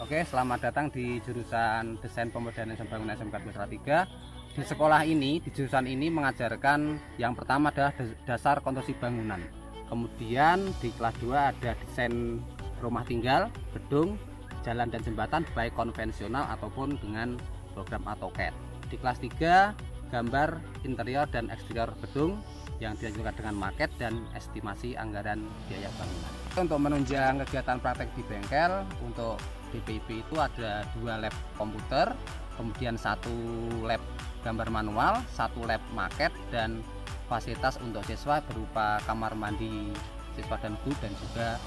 Oke, selamat datang di jurusan Desain Pemodalan dan Bangunan SMK 2 Salatiga. Di sekolah ini, di jurusan ini mengajarkan yang pertama adalah dasar konstruksi bangunan. Kemudian di kelas 2 ada desain rumah tinggal, gedung, jalan dan jembatan baik konvensional ataupun dengan program AutoCAD. Di kelas 3 gambar interior dan eksterior gedung yang diajukan dengan maket dan estimasi anggaran biaya bangunan. Untuk menunjang kegiatan praktek di bengkel, untuk DPIP itu ada 2 lab komputer, kemudian 1 lab gambar manual, 1 lab maket, dan fasilitas untuk siswa berupa kamar mandi siswa dan guru dan juga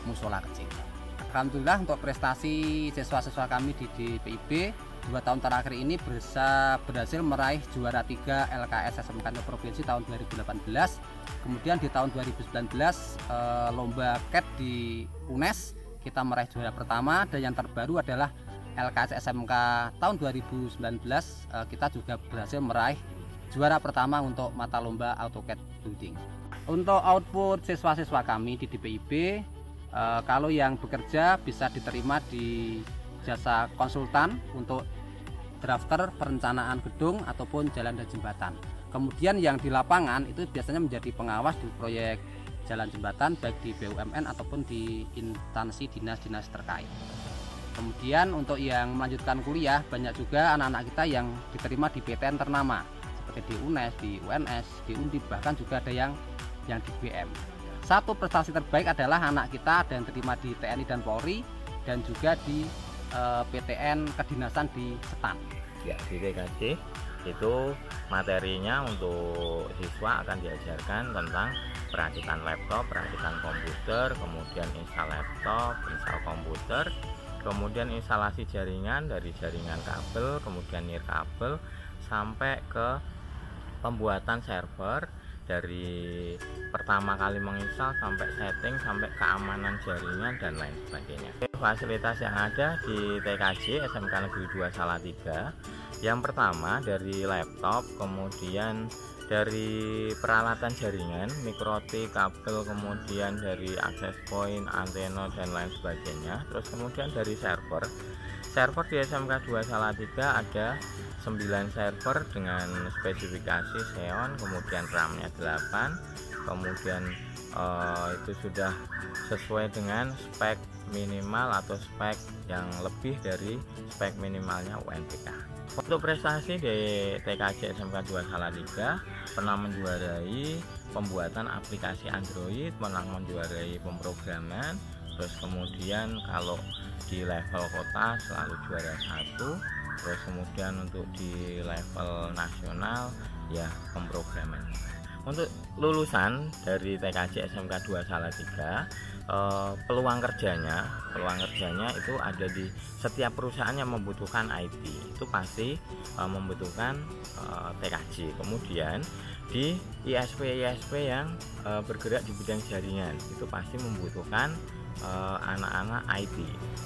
musola kecil. Alhamdulillah untuk prestasi siswa-siswa kami di DPIP 2 tahun terakhir ini berhasil meraih juara 3 LKS SMK Provinsi tahun 2018. Kemudian di tahun 2019 lomba CAD di UNES kita meraih juara pertama, dan yang terbaru adalah LKS SMK tahun 2019 kita juga berhasil meraih juara pertama untuk mata lomba AutoCAD Building. Untuk output siswa-siswa kami di DPIP, kalau yang bekerja bisa diterima di jasa konsultan untuk drafter perencanaan gedung ataupun jalan dan jembatan. Kemudian yang di lapangan itu biasanya menjadi pengawas di proyek jalan jembatan baik di BUMN ataupun di instansi dinas-dinas terkait. Kemudian untuk yang melanjutkan kuliah, banyak juga anak-anak kita yang diterima di PTN ternama seperti di UNES, di UNS, di Undip, bahkan juga ada yang di BM. Satu prestasi terbaik adalah anak kita ada yang terima di TNI dan Polri dan juga di PTN kedinasan di Setan. Ya, di TKJ itu materinya untuk siswa akan diajarkan tentang perakitan laptop, perakitan komputer, kemudian install laptop, install komputer, kemudian instalasi jaringan dari jaringan kabel, kemudian nirkabel sampai ke pembuatan server dari pertama kali menginstal sampai setting sampai keamanan jaringan dan lain sebagainya. Fasilitas yang ada di TKJ SMK Negeri 2 Salatiga, yang pertama dari laptop, kemudian dari peralatan jaringan, mikrotik, kabel, kemudian dari access point, antena dan lain sebagainya. Terus kemudian dari server di SMK 2 Salatiga ada 9 server dengan spesifikasi Xeon, kemudian RAM-nya 8, kemudian itu sudah sesuai dengan spek minimal atau spek yang lebih dari spek minimalnya UNBK. Untuk prestasi di TKJ SMK 2 Salatiga pernah menjuarai pembuatan aplikasi Android, pernah menjuarai pemrograman, terus kemudian kalau di level kota selalu juara 1, terus kemudian untuk di level nasional ya pemrograman. Untuk lulusan dari TKJ SMK 2 Salatiga, peluang kerjanya itu ada di setiap perusahaan yang membutuhkan IT itu pasti membutuhkan TKJ. Kemudian di ISP yang bergerak di bidang jaringan itu pasti membutuhkan anak-anak IT.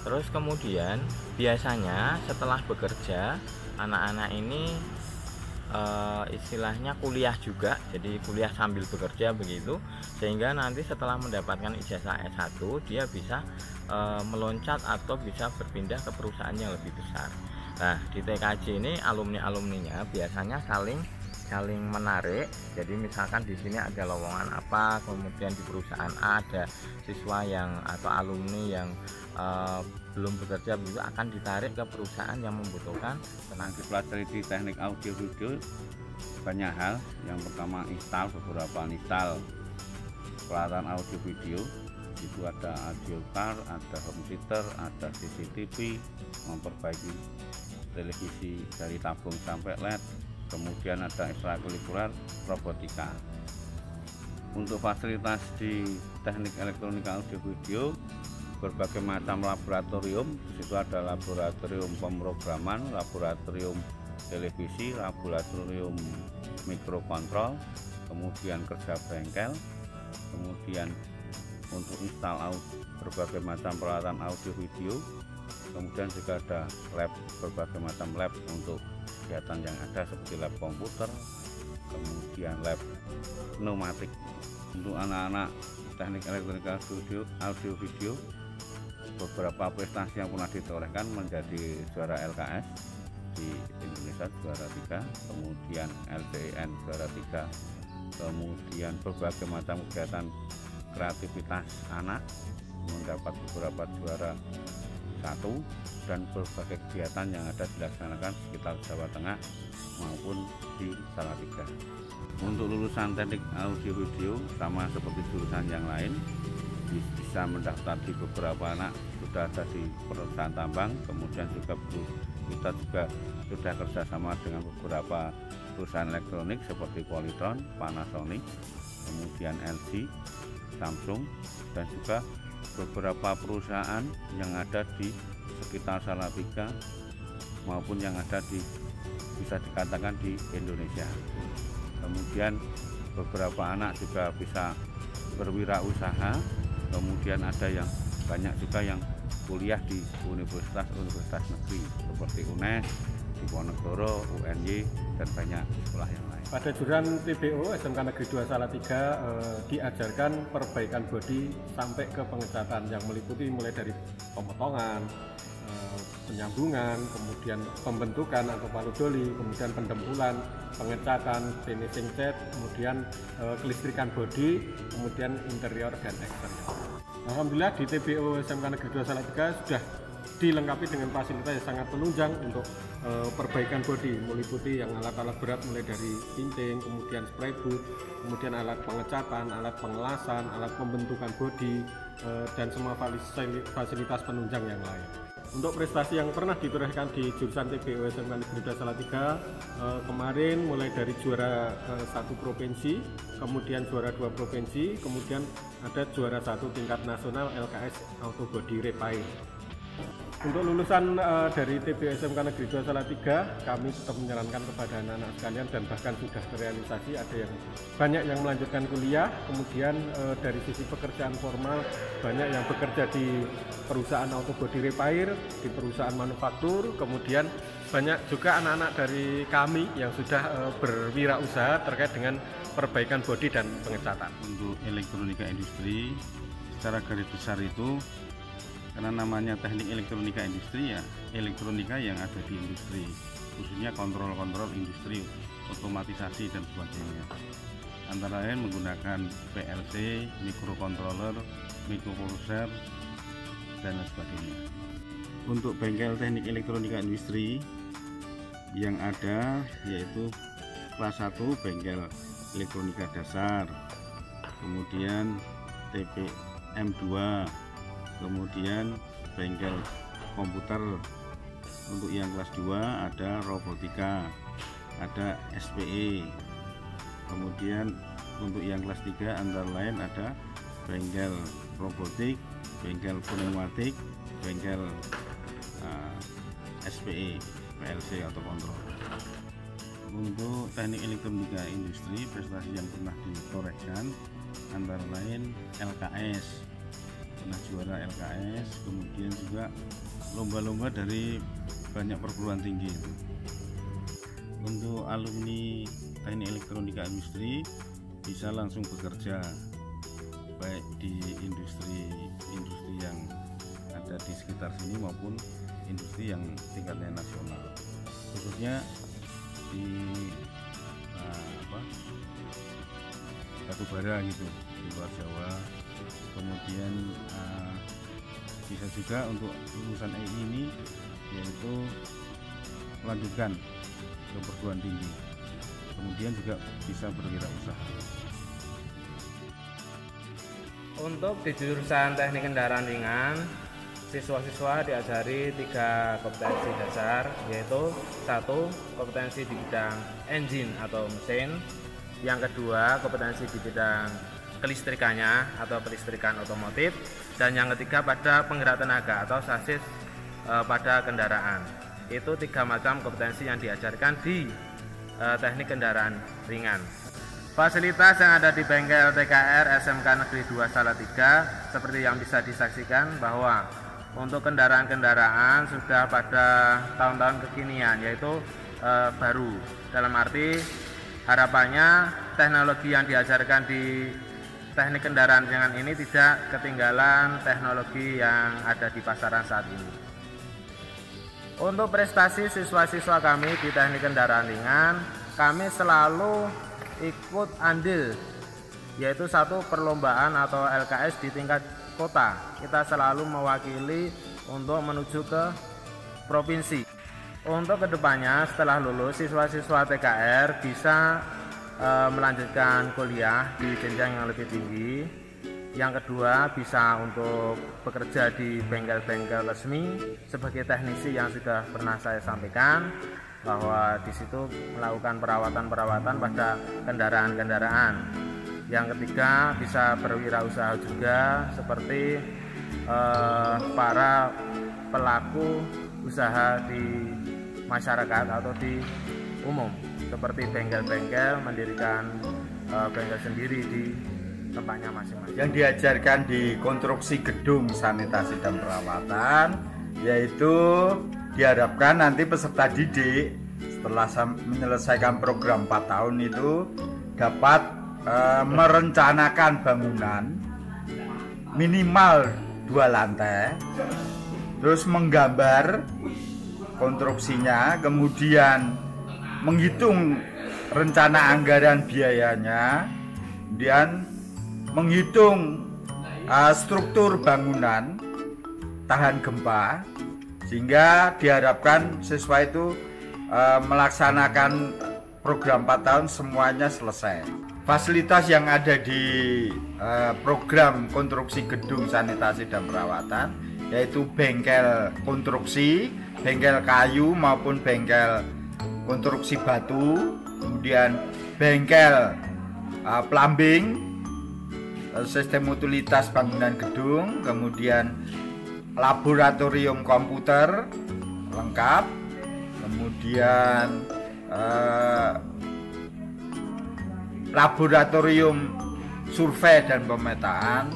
Terus kemudian biasanya setelah bekerja anak-anak ini istilahnya kuliah juga, jadi kuliah sambil bekerja begitu, sehingga nanti setelah mendapatkan ijazah S1 dia bisa meloncat atau bisa berpindah ke perusahaan yang lebih besar. Nah, di TKJ ini alumninya biasanya saling menarik. Jadi misalkan di sini ada lowongan apa, kemudian di perusahaan A ada siswa yang atau alumni yang belum bekerja begitu akan ditarik ke perusahaan yang membutuhkan. Pernah dipelajari di teknik audio video banyak hal. Yang pertama beberapa install peralatan audio video, itu ada audio card, ada home theater, ada CCTV, memperbaiki televisi dari tabung sampai LED, kemudian ada ekstrakurikuler robotika. Untuk fasilitas di teknik elektronika audio video, berbagai macam laboratorium. Di situ ada laboratorium pemrograman, laboratorium televisi, laboratorium mikrokontrol, kemudian kerja bengkel, kemudian untuk install berbagai macam peralatan audio video, kemudian juga ada lab, berbagai macam lab untuk kegiatan yang ada seperti lab komputer, kemudian lab pneumatik. Untuk anak-anak teknik elektronika audio video beberapa prestasi yang pernah ditorehkan menjadi juara LKS di Indonesia juara 3, kemudian LCN juara 3, kemudian berbagai macam kegiatan kreativitas anak mendapat beberapa juara 1, dan berbagai kegiatan yang ada dilaksanakan sekitar Jawa Tengah maupun di Salatiga. Untuk lulusan teknik audio video sama seperti jurusan yang lain bisa mendaftar di beberapa anak sudah ada di perusahaan tambang, kemudian juga kita juga sudah kerjasama dengan beberapa perusahaan elektronik seperti Polytron, Panasonic, kemudian LG, Samsung, dan juga beberapa perusahaan yang ada di sekitar Salatiga maupun yang ada di bisa dikatakan di Indonesia. Kemudian beberapa anak juga bisa berwirausaha, kemudian ada yang banyak juga yang kuliah di universitas negeri seperti UNES, Diponegoro, UNY, dan banyak sekolah yang lain. Pada jurusan TBO SMK Negeri 2 Salatiga diajarkan perbaikan bodi sampai ke pengecatan yang meliputi mulai dari pemotongan, penyambungan, kemudian pembentukan atau paludoli, kemudian pendempulan, pengecatan, finishing cat, kemudian kelistrikan bodi, kemudian interior dan eksterior. Alhamdulillah di TBO SMK Negeri 2 Salatiga sudah dilengkapi dengan fasilitas yang sangat penunjang untuk perbaikan bodi, meliputi yang alat-alat berat mulai dari pinting, kemudian spray boot, kemudian alat pengecatan, alat pengelasan, alat pembentukan bodi, dan semua fasilitas penunjang yang lain. Untuk prestasi yang pernah ditorehkan di jurusan TBO SMK Negeri 2 Salatiga kemarin mulai dari juara 1 provinsi, kemudian juara 2 provinsi, kemudian ada juara 1 tingkat nasional LKS Auto Body Repair. Untuk lulusan dari TBO SMK Negeri 2 Salatiga, kami tetap menyarankan kepada anak-anak sekalian dan bahkan sudah terrealisasi, ada yang banyak yang melanjutkan kuliah, kemudian dari sisi pekerjaan formal banyak yang bekerja di perusahaan auto body repair, di perusahaan manufaktur, kemudian banyak juga anak-anak dari kami yang sudah berwirausaha terkait dengan perbaikan bodi dan pengecatan. Untuk elektronika industri secara garis besar itu, karena namanya teknik elektronika industri, ya elektronika yang ada di industri, khususnya kontrol-kontrol industri, otomatisasi dan sebagainya. Antara lain menggunakan PLC, microcontroller, microprocessor, dan lain sebagainya. Untuk bengkel teknik elektronika industri yang ada yaitu kelas 1 bengkel elektronika dasar, kemudian TPM2, kemudian bengkel komputer. Untuk yang kelas 2 ada robotika, ada SPE. Kemudian untuk yang kelas 3 antara lain ada bengkel robotik, bengkel pneumatik, bengkel SPE, PLC atau kontrol. Untuk teknik elektronika industri, prestasi yang pernah ditorehkan antara lain LKS, pernah juara LKS, kemudian juga lomba-lomba dari banyak perguruan tinggi. Untuk alumni teknik elektronika industri bisa langsung bekerja baik di industri yang ada di sekitar sini maupun industri yang tingkatnya nasional, khususnya di batubara gitu di luar Jawa. Kemudian bisa juga untuk lulusan EI ini yaitu melanjutkan ke perguruan tinggi, kemudian juga bisa berwirausaha. Untuk di jurusan teknik kendaraan ringan, siswa-siswa diajari 3 kompetensi dasar, yaitu 1 kompetensi di bidang engine atau mesin, yang kedua kompetensi di bidang kelistrikannya atau kelistrikan otomotif, dan yang ketiga pada penggerak tenaga atau sasis pada kendaraan. Itu 3 macam kompetensi yang diajarkan di teknik kendaraan ringan. Fasilitas yang ada di bengkel TKR SMK Negeri 2 Salatiga seperti yang bisa disaksikan bahwa untuk kendaraan-kendaraan sudah pada tahun-tahun kekinian, yaitu baru. Dalam arti harapannya teknologi yang diajarkan di teknik kendaraan ringan ini tidak ketinggalan teknologi yang ada di pasaran saat ini. Untuk prestasi siswa-siswa kami di teknik kendaraan ringan, kami selalu ikut andil, yaitu satu perlombaan atau LKS di tingkat kota. Kita selalu mewakili untuk menuju ke provinsi. Untuk kedepannya setelah lulus, siswa-siswa TKR bisa melanjutkan kuliah di jenjang yang lebih tinggi. Yang kedua, bisa untuk bekerja di bengkel-bengkel resmi sebagai teknisi yang sudah pernah saya sampaikan, bahwa di situ melakukan perawatan-perawatan pada kendaraan-kendaraan. Yang ketiga, bisa berwirausaha juga seperti para pelaku usaha di masyarakat atau di umum, seperti bengkel-bengkel, mendirikan bengkel sendiri di tempatnya masing-masing. Yang diajarkan di konstruksi gedung sanitasi dan perawatan, yaitu diharapkan nanti peserta didik setelah menyelesaikan program 4 tahun itu dapat merencanakan bangunan minimal 2 lantai, terus menggambar konstruksinya, kemudian menghitung rencana anggaran biayanya, kemudian menghitung struktur bangunan tahan gempa, sehingga diharapkan siswa itu melaksanakan program 4 tahun semuanya selesai. Fasilitas yang ada di program konstruksi gedung sanitasi dan perawatan, yaitu bengkel konstruksi, bengkel kayu maupun bengkel konstruksi batu, kemudian bengkel plumbing, sistem utilitas bangunan gedung, kemudian laboratorium komputer lengkap, kemudian laboratorium survei dan pemetaan,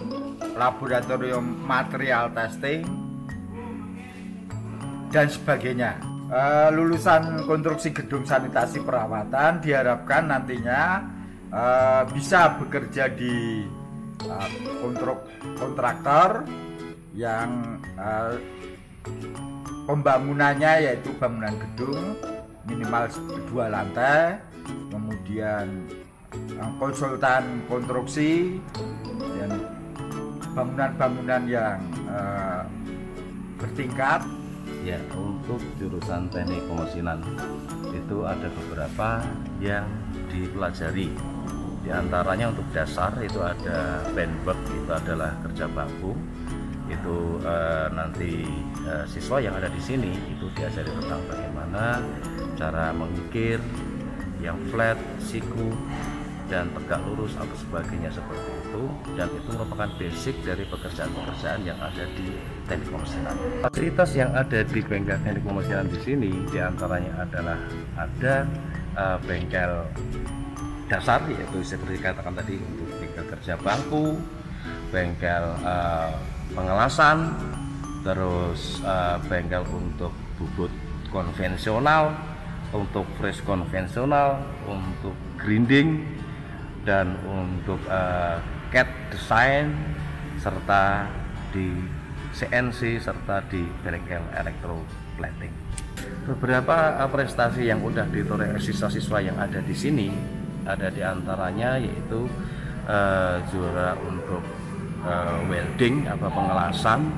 laboratorium material testing, dan sebagainya. Lulusan konstruksi gedung sanitasi perawatan diharapkan nantinya bisa bekerja di kontraktor yang pembangunannya yaitu bangunan gedung minimal 2 lantai, kemudian konsultan konstruksi, dan bangunan-bangunan yang bertingkat. Ya, untuk jurusan teknik pemesinan itu ada beberapa yang dipelajari. Di antaranya untuk dasar itu ada bandwork, itu adalah kerja bangku. Itu nanti siswa yang ada di sini itu diajari tentang bagaimana cara mengikir yang flat, siku, dan tegak lurus atau sebagainya seperti itu, dan itu merupakan basic dari pekerjaan-pekerjaan yang ada di teknik pemesinan. Fasilitas yang ada di bengkel teknik pemesinan di sini diantaranya adalah ada bengkel dasar, yaitu seperti dikatakan tadi untuk bengkel kerja bangku, bengkel pengelasan, terus bengkel untuk bubut konvensional, untuk fresh konvensional, untuk grinding, dan untuk CAD design, serta di CNC, serta di bengkel elektroplating. Beberapa prestasi yang sudah ditoreh siswa-siswa yang ada di sini ada diantaranya yaitu juara untuk welding atau pengelasan,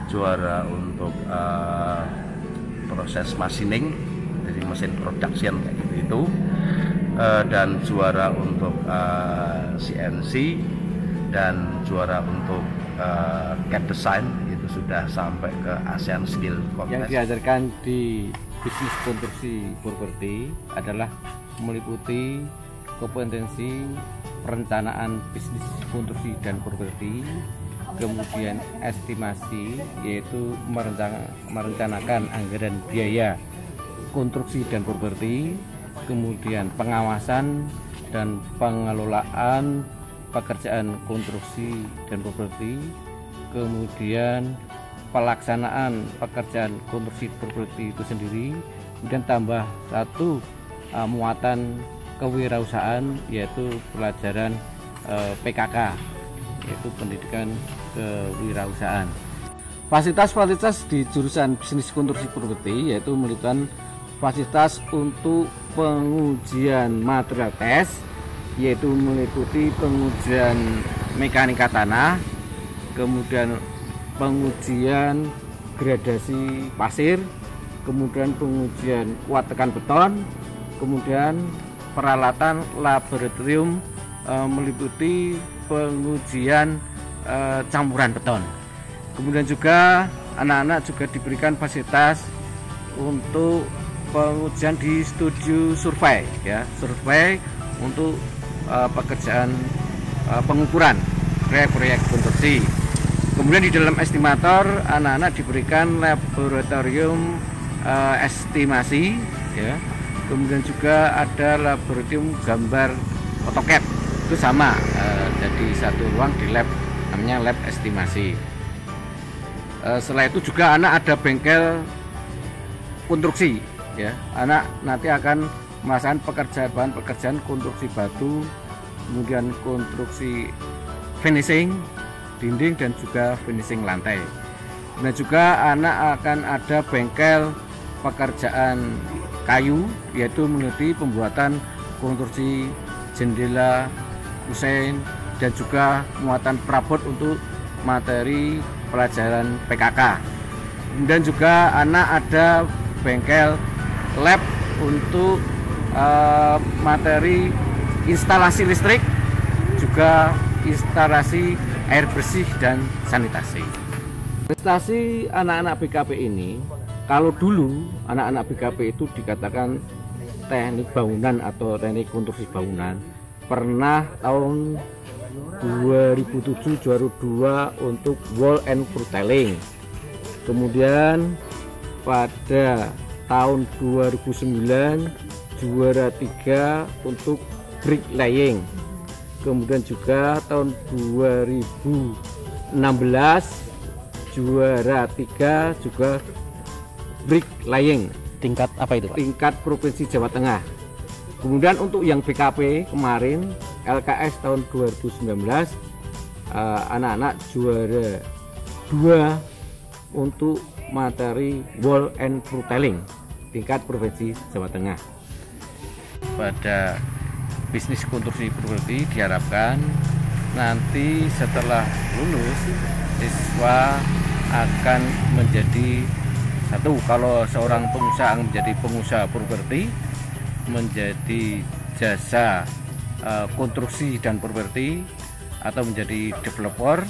juara untuk proses machining, jadi mesin production kayak gitu, dan juara untuk CNC, dan juara untuk CAD design itu sudah sampai ke ASEAN Skill Contest. Yang diajarkan di bisnis konstruksi properti adalah meliputi kompetensi perencanaan bisnis konstruksi dan properti, kemudian estimasi, yaitu merencanakan anggaran biaya konstruksi dan properti, kemudian pengawasan dan pengelolaan pekerjaan konstruksi dan properti, kemudian pelaksanaan pekerjaan konstruksi properti itu sendiri, kemudian tambah satu muatan kewirausahaan, yaitu pelajaran PKK, yaitu pendidikan kewirausahaan. Fasilitas-fasilitas di jurusan bisnis konstruksi properti yaitu meliputan fasilitas untuk pengujian material tes, yaitu meliputi pengujian mekanika tanah, kemudian pengujian gradasi pasir, kemudian pengujian kuat tekan beton, kemudian peralatan laboratorium meliputi pengujian campuran beton. Kemudian juga anak-anak juga diberikan fasilitas untuk pengujian di studio survei, ya, survei untuk pekerjaan pengukuran proyek konstruksi. Kemudian di dalam estimator anak-anak diberikan laboratorium estimasi, ya. Kemudian juga ada laboratorium gambar AutoCAD, itu sama, jadi satu ruang di lab namanya lab estimasi. Setelah itu juga anak ada bengkel konstruksi, ya. Anak nanti akan melaksanakan pekerjaan konstruksi batu, kemudian konstruksi finishing dinding dan juga finishing lantai. Dan juga anak akan ada bengkel pekerjaan kayu, yaitu meliputi pembuatan konstruksi jendela, kusen, dan juga muatan perabot untuk materi pelajaran PKK. Kemudian juga anak ada bengkel lab untuk materi instalasi listrik, juga instalasi air bersih dan sanitasi. Prestasi anak-anak BKP ini, kalau dulu anak-anak BKP itu dikatakan teknik bangunan atau teknik konstruksi bangunan, pernah tahun 2007 juara 2 untuk wall and profiling. Kemudian pada tahun 2009 juara 3 untuk bricklaying. Kemudian juga tahun 2016 juara 3 juga bricklaying. Tingkat apa itu, Pak? Tingkat Provinsi Jawa Tengah. Kemudian untuk yang BKP kemarin LKS tahun 2019 anak-anak juara 2 untuk materi wall and profiling tingkat Provinsi Jawa Tengah. Pada bisnis konstruksi properti diharapkan nanti setelah lulus siswa akan menjadi satu, kalau seorang pengusaha menjadi pengusaha properti, menjadi jasa konstruksi dan properti, atau menjadi developer.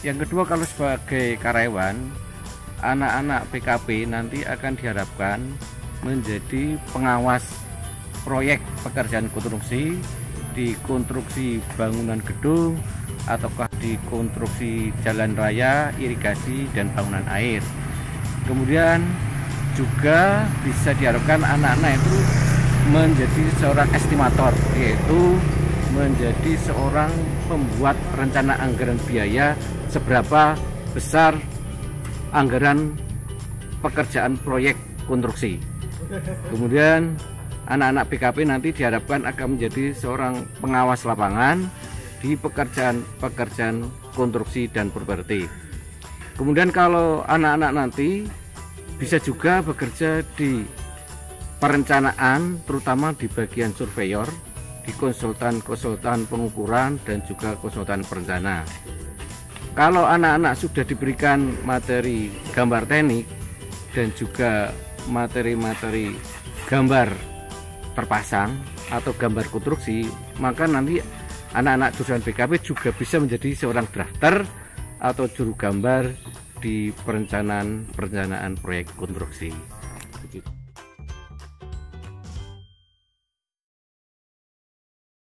Yang kedua, kalau sebagai karyawan, anak-anak PKP nanti akan diharapkan menjadi pengawas proyek pekerjaan konstruksi, di konstruksi bangunan gedung ataukah di konstruksi jalan raya, irigasi, dan bangunan air. Kemudian juga bisa diharapkan anak-anak itu menjadi seorang estimator, yaitu menjadi seorang pembuat rencana anggaran biaya seberapa besar anggaran pekerjaan proyek konstruksi. Kemudian anak-anak PKP nanti diharapkan akan menjadi seorang pengawas lapangan di pekerjaan konstruksi dan properti. Kemudian kalau anak-anak nanti bisa juga bekerja di perencanaan, terutama di bagian surveyor, di konsultan pengukuran, dan juga konsultan perencana. Kalau anak-anak sudah diberikan materi gambar teknik dan juga materi-materi gambar terpasang atau gambar konstruksi, maka nanti anak-anak jurusan BKP juga bisa menjadi seorang drafter atau juru gambar di perencanaan proyek konstruksi.